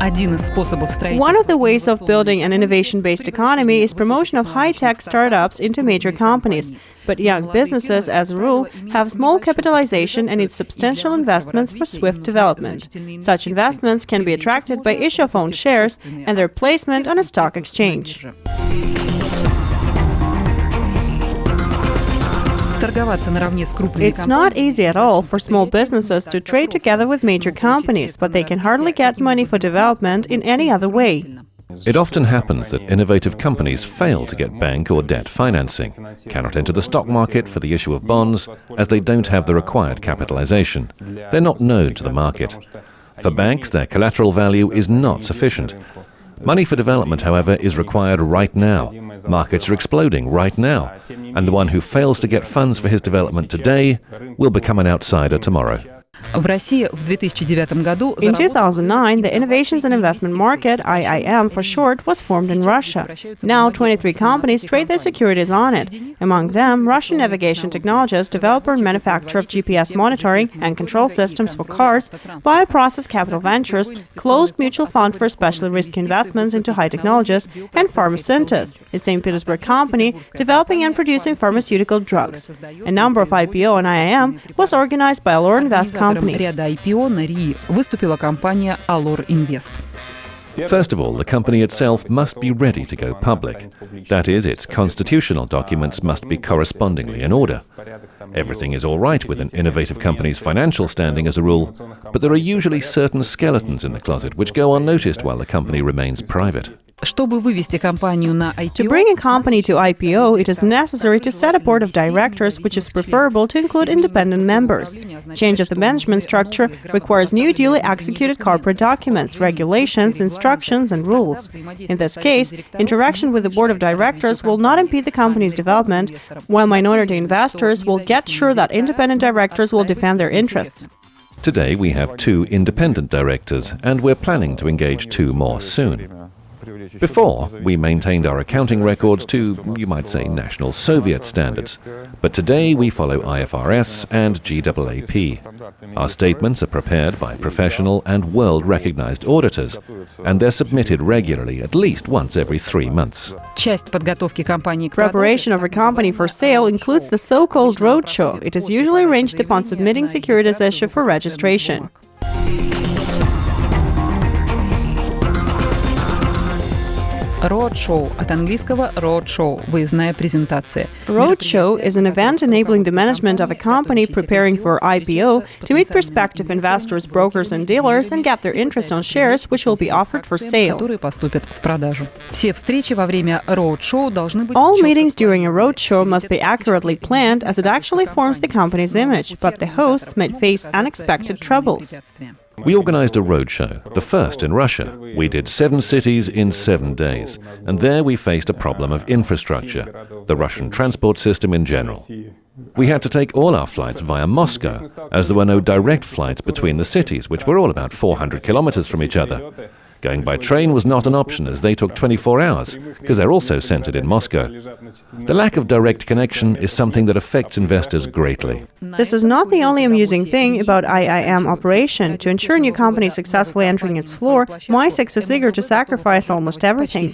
One of the ways of building an innovation-based economy is promotion of high-tech startups into major companies. But young businesses, as a rule, have small capitalization and need substantial investments for swift development. Such investments can be attracted by issue of own shares and their placement on a stock exchange. It's not easy at all for small businesses to trade together with major companies, but they can hardly get money for development in any other way. It often happens that innovative companies fail to get bank or debt financing, cannot enter the stock market for the issue of bonds, as they don't have the required capitalization. They're not known to the market. For banks, their collateral value is not sufficient. Money for development, however, is required right now. Markets are exploding right now, and the one who fails to get funds for his development today will become an outsider tomorrow. In 2009, the Innovations and Investment Market, IIM for short, was formed in Russia. Now, 23 companies trade their securities on it. Among them, Russian Navigation Technologies, developer and manufacturer of GPS monitoring and control systems for cars, Bioprocess Capital Ventures, closed mutual fund for especially risky investments into high technologies, and Pharmacynthos, a St. Petersburg company developing and producing pharmaceutical drugs. A number of IPO on IIM was organized by Allure Invest company. First of all, the company itself must be ready to go public. That is, its constitutional documents must be correspondingly in order. Everything is all right with an innovative company's financial standing as a rule, but there are usually certain skeletons in the closet which go unnoticed while the company remains private. To bring a company to IPO, it is necessary to set a board of directors, which is preferable to include independent members. Change of the management structure requires new duly executed corporate documents, regulations, instructions, and rules. In this case, interaction with the board of directors will not impede the company's development, while minority investors will get sure that independent directors will defend their interests. Today we have 2 independent directors, and we're planning to engage 2 more soon. Before, we maintained our accounting records to, you might say, National Soviet standards. But today we follow IFRS and GAAP. Our statements are prepared by professional and world-recognized auditors, and they're submitted regularly, at least once every 3 months. Preparation of a company for sale includes the so-called roadshow. It is usually arranged upon submitting securities issue for registration. Roadshow от английского roadshow – выездная презентация. Roadshow is an event enabling the management of a company preparing for IPO to meet prospective investors, brokers and dealers and get their interest on shares which will be offered for sale. Которые поступят в продажу. Все встречи во время roadshow должны быть. All meetings during a roadshow must be accurately planned as it actually forms the company's image, but the hosts may face unexpected troubles. We organized a roadshow, the first in Russia. We did 7 cities in 7 days, and there we faced a problem of infrastructure, the Russian transport system in general. We had to take all our flights via Moscow, as there were no direct flights between the cities, which were all about 400 kilometers from each other. Going by train was not an option, as they took 24 hours, because they're also centered in Moscow. The lack of direct connection is something that affects investors greatly. This is not the only amusing thing about IIM operation. To ensure new company successfully entering its floor, MySix is eager to sacrifice almost everything.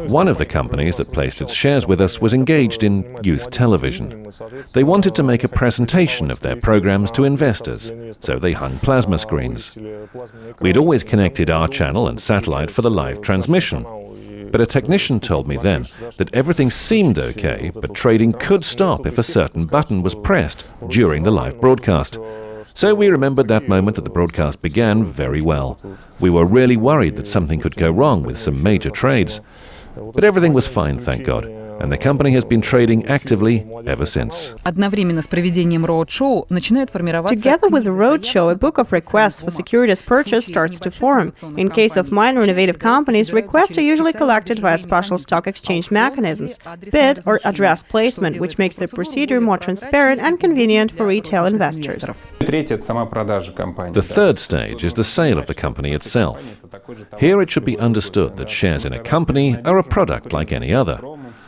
One of the companies that placed its shares with us was engaged in youth television. They wanted to make a presentation of their programs to investors, so they hung plasma screens. We'd always connected our channel and satellite for the live transmission. But a technician told me then that everything seemed okay, but trading could stop if a certain button was pressed during the live broadcast. So we remembered that moment that the broadcast began very well. We were really worried that something could go wrong with some major trades. But everything was fine, thank God, and the company has been trading actively ever since. Together with the roadshow, a book of requests for securities purchase starts to form. In case of minor innovative companies, requests are usually collected via special stock exchange mechanisms, bid or address placement, which makes the procedure more transparent and convenient for retail investors. The third stage is the sale of the company itself. Here it should be understood that shares in a company are a product like any other.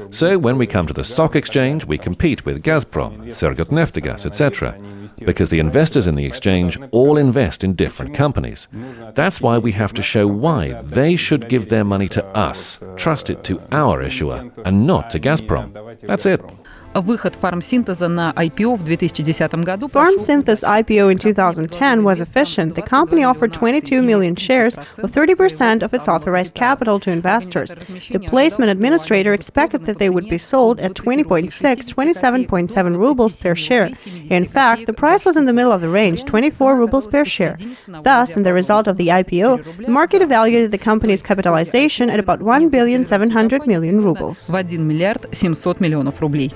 So when we come to the stock exchange, we compete with Gazprom, Surgutneftegas, etc., because the investors in the exchange all invest in different companies. That's why we have to show why they should give their money to us, trust it to our issuer, and not to Gazprom. That's it. Выход фармсинтеза на IPO в 2010 году FarmSynth's IPO in 2010 was efficient. The company offered 22 million shares, with 30% of its authorized capital to investors. The placement administrator expected that they would be sold at 20.6, 27.7 rubles per share. In fact, the price was in the middle of the range, 24 rubles per share. Thus, in the result of the IPO, the market evaluated the company's capitalization at about 1,700 million rubles. в 1 миллиард 700 миллионов рублей.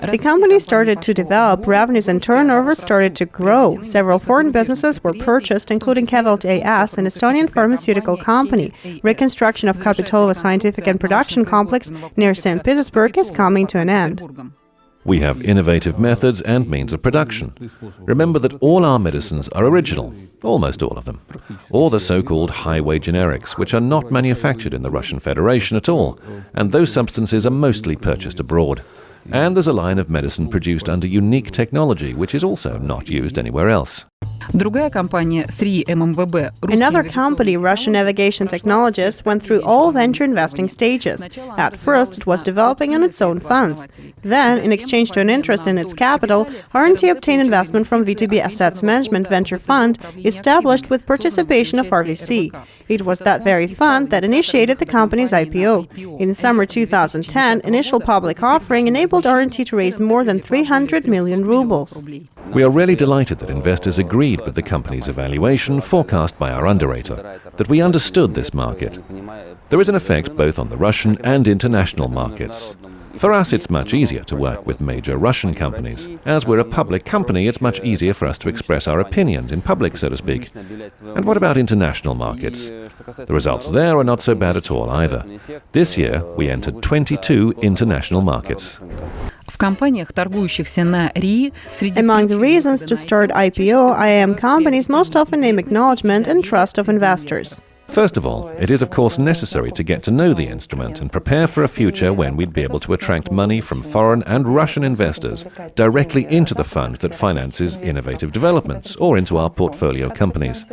The company started to develop, revenues and turnover started to grow. Several foreign businesses were purchased, including Kevelt AS, an Estonian pharmaceutical company. Reconstruction of Kapitolova scientific and production complex near St. Petersburg is coming to an end. We have innovative methods and means of production. Remember that all our medicines are original, almost all of them, or the so-called highway generics, which are not manufactured in the Russian Federation at all, and those substances are mostly purchased abroad. And there's a line of medicine produced under unique technology, which is also not used anywhere else. Другая компания СРИ ММВБ. Another company, Russian Navigation Technologists, went through all venture investing stages. At first, it was developing on its own funds. Then, in exchange to an interest in its capital, R&T obtained investment from VTB Assets Management Venture Fund, established with participation of RVC. It was that very fund that initiated the company's IPO. In summer 2010, initial public offering enabled R&T to raise more than 300 million rubles. We are really delighted that investors agreed with the company's evaluation forecast by our underwriter, that we understood this market. There is an effect both on the Russian and international markets. For us, it's much easier to work with major Russian companies. As we're a public company, it's much easier for us to express our opinions in public, so to speak. And what about international markets? The results there are not so bad at all either. This year, we entered 22 international markets. В компаниях, торгующихся на РИИ, Among the reasons to start IPO, IAM companies most often name acknowledgement and trust of investors. First of all, it is of course necessary to get to know the instrument and prepare for a future when we'd be able to attract money from foreign and Russian investors directly into the fund that finances innovative developments or into our portfolio companies.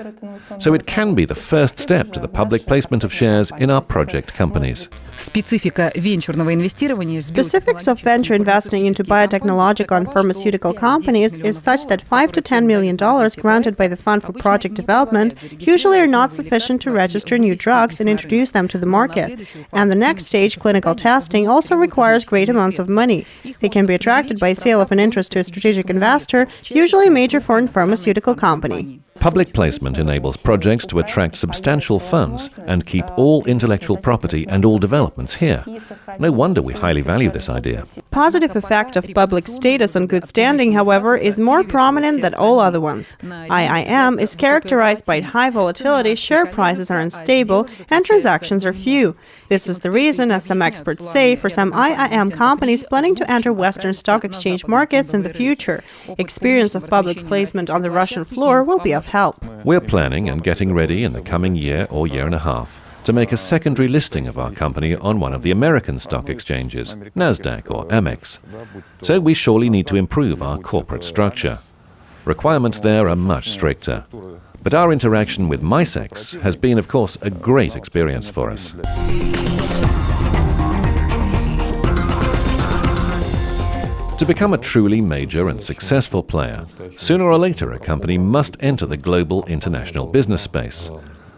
So it can be the first step to the public placement of shares in our project companies. Специфика венчурного инвестирования Specifics of venture investing into biotechnological and pharmaceutical companies is such that $5 to $10 million granted by the Fund for Project Development usually are not sufficient to register new drugs and introduce them to the market. And the next stage, clinical testing, also requires great amounts of money. They can be attracted by sale of an interest to a strategic investor, usually a major foreign pharmaceutical company. Public placement enables projects to attract substantial funds and keep all intellectual property and all developments here. No wonder we highly value this idea. Positive effect of public status on good standing, however, is more prominent than all other ones. IIM is characterized by high volatility, share prices are unstable, and transactions are few. This is the reason, as some experts say, for some IIM companies planning to enter Western stock exchange markets in the future. Experience of public placement on the Russian floor will be of help. We're planning and getting ready in the coming year or year and a half to make a secondary listing of our company on one of the American stock exchanges, NASDAQ or Amex. So we surely need to improve our corporate structure. Requirements there are much stricter. But our interaction with MySex has been, of course, a great experience for us. To become a truly major and successful player, sooner or later a company must enter the global international business space.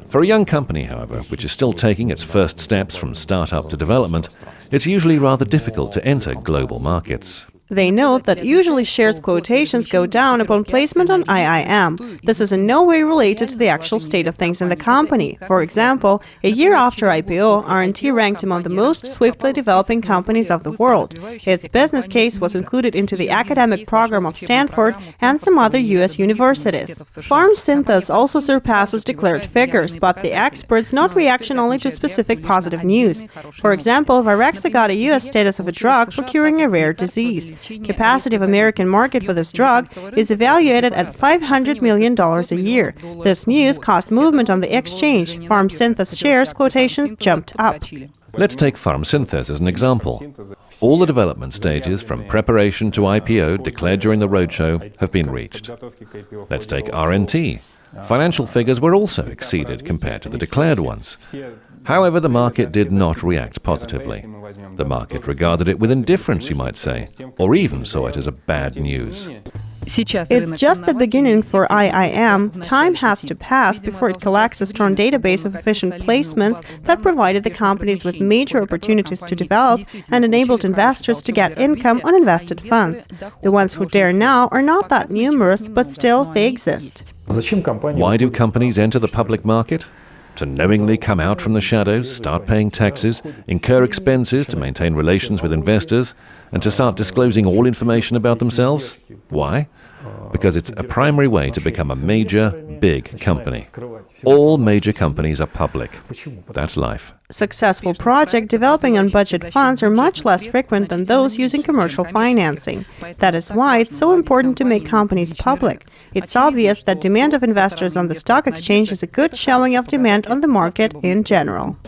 For a young company, however, which is still taking its first steps from startup to development, it's usually rather difficult to enter global markets. They note that usually shares quotations go down upon placement on IIM. This is in no way related to the actual state of things in the company. For example, a year after IPO, R&T ranked among the most swiftly developing companies of the world. Its business case was included into the academic program of Stanford and some other U.S. universities. FarmSynth's also surpasses declared figures, but the experts note reaction only to specific positive news. For example, Virexa got a U.S. status of a drug for curing a rare disease. Capacity of American market for this drug is evaluated at $500 million a year. This news caused movement on the exchange. FarmSynth's shares quotations jumped up. Let's take Pharmsynthese as an example. All the development stages, from preparation to IPO declared during the roadshow, have been reached. Let's take RNT. Financial figures were also exceeded compared to the declared ones. However, the market did not react positively. The market regarded it with indifference, you might say, or even saw it as a bad news. It's just the beginning for IIM. Time has to pass before it collects a strong database of efficient placements that provided the companies with major opportunities to develop and enabled investors to get income on invested funds. The ones who dare now are not that numerous, but still they exist. Why do companies enter the public market? To knowingly come out from the shadows, start paying taxes, incur expenses to maintain relations with investors, and to start disclosing all information about themselves? Why? Because it's a primary way to become a major, big company. All major companies are public. That's life. Successful projects developing on budget funds are much less frequent than those using commercial financing. That is why it's so important to make companies public. It's obvious that demand of investors on the stock exchange is a good showing of demand on the market in general.